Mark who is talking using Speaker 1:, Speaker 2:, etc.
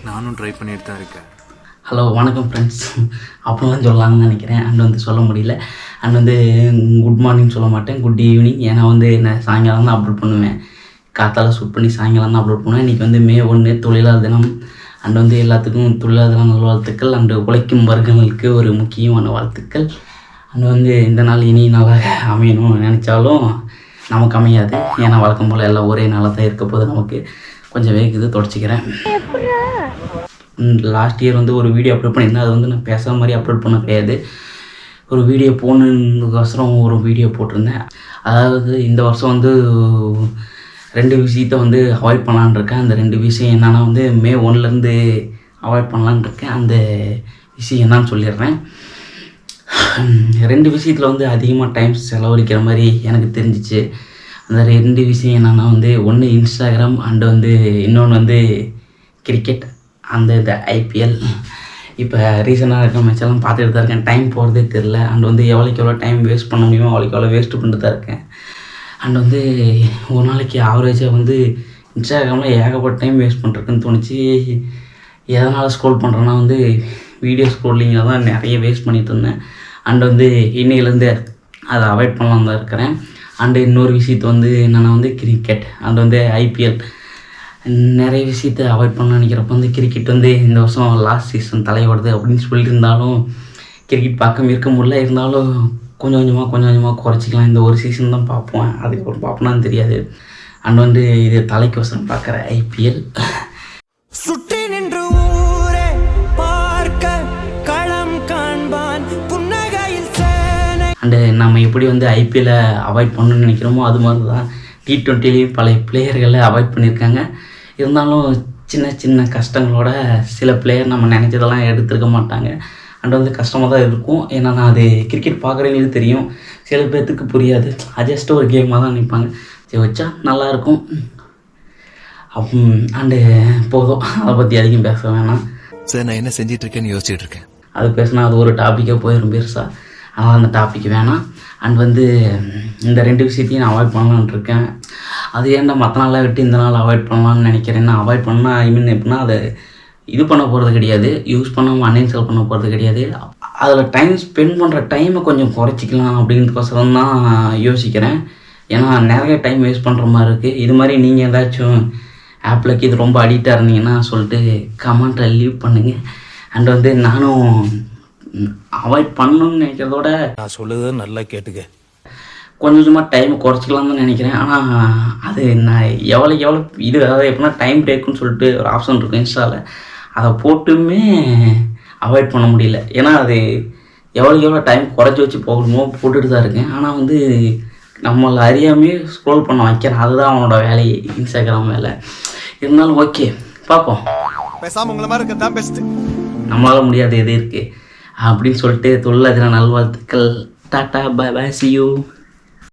Speaker 1: நானும் ட்ரை பண்ணிட்டு தான் இருக்கேன்.
Speaker 2: ஹலோ வணக்கம் ஃப்ரெண்ட்ஸ் அப்படிலாம் சொல்லலாம்னு நினைக்கிறேன். அண்ட் வந்து சொல்ல முடியல. அண்ட் வந்து குட் மார்னிங் சொல்ல மாட்டேன், குட் ஈவினிங். ஏன்னா வந்து நான் சாயங்காலம் தான் அப்லோட் பண்ணுவேன். காத்தால் ஷூட் பண்ணி சாயங்காலம் தான் அப்லோட் பண்ணுவேன். இன்றைக்கி வந்து May 1 தொழிலாளர் தினம். அண்ட் வந்து எல்லாத்துக்கும் தொழிலாளர் தின நல்வாழ்த்துக்கள். அண்டு உழைக்கும் வர்க்கங்களுக்கு ஒரு முக்கியமான வாழ்த்துக்கள். அண்ட் வந்து இந்த நாள் இனி நாளாக அமையணும்னு நினச்சாலும் நமக்கு அமையாது. ஏன்னா வழக்கம் போல் எல்லாம் ஒரே நாளாக தான் இருக்க போது. நமக்கு கொஞ்சம் வேகுது, தொடச்சிக்கிறேன். லாஸ்ட் இயர் வந்து ஒரு வீடியோ அப்லோட் பண்ணியிருந்தேன். அது வந்து நான் பேசுகிற மாதிரி அப்லோட் பண்ண கிடையாது. ஒரு வீடியோ போகணுன்றதுக்கோசரம் ஒரு வீடியோ போட்டிருந்தேன். அதாவது இந்த வருஷம் வந்து 2 விஷயத்தை வந்து அவாய்ட் பண்ணலான்னு இருக்கேன். அந்த 2 விஷயம் என்னென்னா வந்து May 1 அவாய்ட் பண்ணலான்னு இருக்கேன். அந்த விஷயம் என்னன்னு சொல்லிடுறேன். 2 விஷயத்தில் வந்து அதிகமாக டைம் செலவழிக்கிற மாதிரி எனக்கு தெரிஞ்சிச்சு. அந்த 2 விஷயம் என்னென்னா வந்து ஒன்று இன்ஸ்டாகிராம், அண்டு வந்து இன்னொன்று வந்து கிரிக்கெட், அந்த இந்த IPL. இப்போ ரீசெண்டாக இருக்க மேட்செல்லாம் பார்த்துட்டு தான் இருக்கேன். டைம் போகிறதே தெரில. அண்ட் வந்து எவ்வளோக்கு எவ்வளோ டைம் வேஸ்ட் பண்ண முடியுமோ அவ்வளோக்கு எவ்வளோ வேஸ்ட்டு பண்ணிட்டு தான் இருக்கேன். அண்ட் வந்து ஒரு நாளைக்கு ஆவரேஜாக வந்து இன்ஸ்டாகிராமில் ஏகப்பட்ட டைம் வேஸ்ட் பண்ணுறதுக்குன்னு தோணுச்சு. எதனால் ஸ்க்ரோல் பண்ணுறேன்னா வந்து வீடியோ ஸ்க்ரோலிங்கில் தான் நிறைய வேஸ்ட் பண்ணிகிட்டு இருந்தேன். அண்ட் வந்து இன்னையிலேருந்து அதை அவாய்ட் பண்ணலாம் தான் இருக்கிறேன். அண்டு இன்னொரு விஷயத்தை வந்து என்னென்னா வந்து கிரிக்கெட் அண்ட் வந்து IPL நிறைய விஷயத்தை அவாய்ட் பண்ண நினைக்கிறப்ப வந்து கிரிக்கெட் வந்து இந்த வருஷம் லாஸ்ட் சீசன் தலையோடுது அப்படின்னு சொல்லியிருந்தாலும் கிரிக்கெட் பார்க்க இருக்க முடியல. இருந்தாலும் கொஞ்சம் கொஞ்சமாக குறைச்சிக்கலாம். இந்த ஒரு சீசன் தான் பார்ப்போம், அதுக்கப்புறம் பார்ப்போம்னான்னு தெரியாது. அண்ட் வந்து இது தலைக்கோசரம் பார்க்குற IPL.
Speaker 3: சுற்றி நின்று ஊரே பார்க்க களம் காண்பான் புன்னகையில் சேனை.
Speaker 2: அண்டு நம்ம எப்படி வந்து IPL அவாய்ட் பண்ணணும்னு நினைக்கிறோமோ அது மாதிரி தான் T20லேயும் பழைய பிளேயர்களை அவாய்ட் பண்ணியிருக்காங்க. இருந்தாலும் சின்ன சின்ன கஷ்டங்களோட சில பிளேயர் நம்ம நினச்சதெல்லாம் எடுத்துருக்க மாட்டாங்க. அண்ட் வந்து கஷ்டமாக தான் இருக்கும். ஏன்னா அது கிரிக்கெட் பார்க்குறவங்களுக்கு தெரியும், சில பேர்த்துக்கு புரியாது. ஜஸ்ட் ஒரு கேமாக தான் நினைப்பாங்க. சரி வச்சா நல்லாயிருக்கும். அண்டு போதும், அதை பற்றி அதிகம் பேச வேணாம்.
Speaker 1: சார் நான் என்ன செஞ்சிட்டு இருக்கேன்னு யோசிச்சுட்டு இருக்கேன்.
Speaker 2: அது பேசினா அது ஒரு டாப்பிக்காக போயிடும் பெருசாக. அதனால் அந்த டாபிக் வேணாம். அண்ட் வந்து இந்த 2 விஷயத்தையும் நான் அவாய்ட் பண்ணலான்னு இருக்கேன். அது ஏன்டா மற்ற நாளாக விட்டு இந்த நாள் அவாய்ட் பண்ணலான்னு நினைக்கிறேன்னா, அவாய்ட் பண்ணால் எப்படின்னா அதை இது பண்ண போகிறது கிடையாது, யூஸ் பண்ணாமல் அன்இன்ஸ்டால் பண்ண போகிறது கிடையாது. அதில் டைம் ஸ்பெண்ட் பண்ணுற டைமை கொஞ்சம் குறைச்சிக்கலாம் அப்படின்றதுக்கோசரம் தான் யோசிக்கிறேன். ஏன்னா நிறைய டைம் வேஸ்ட் பண்ணுற மாதிரி இருக்குது. இது மாதிரி நீங்கள் ஏதாச்சும் ஆப்பில் இது ரொம்ப அடிக்டாக இருந்தீங்கன்னா சொல்லிட்டு கமெண்ட்டில் லீவ் பண்ணுங்கள். அண்ட் வந்து நானும் அவாய்ட் பண்ணணும்னு நினைக்கிறதோட
Speaker 1: நான் சொல்லுறது நல்லா கேட்டுக்க,
Speaker 2: கொஞ்சமாக டைமை குறைச்சிக்கலாம்னு தான் நினைக்கிறேன். ஆனால் அது நான் எவ்வளோக்கு எவ்வளோ இது அதாவது எப்படின்னா டைம் டேக்குன்னு சொல்லிட்டு ஒரு ஆப்ஷன் இருக்கும் இன்ஸ்டாவில், அதை போட்டுமே அவாய்ட் பண்ண முடியல. ஏன்னா அது எவ்வளோக்கு எவ்வளோ டைம் குறைச்சி வச்சு போகணுமோ போட்டுட்டு தான் இருக்கேன். ஆனால் வந்து நம்மளை அறியாமே ஸ்க்ரோல் பண்ண வைக்கிறேன். அதுதான் அவனோட வேலையை, இன்ஸ்டாகிராம் வேலை. இருந்தாலும் ஓகே பார்ப்போம்.
Speaker 3: பேசாம உங்களை மாதிரி இருக்கிறது தான் பெஸ்ட்.
Speaker 2: நம்மளால முடியாது எது இருக்குது அப்படின்னு சொல்லிட்டு தொழிலாளர் தின நல்வாழ்த்துக்கள். டாட்டா, பை பை, see you.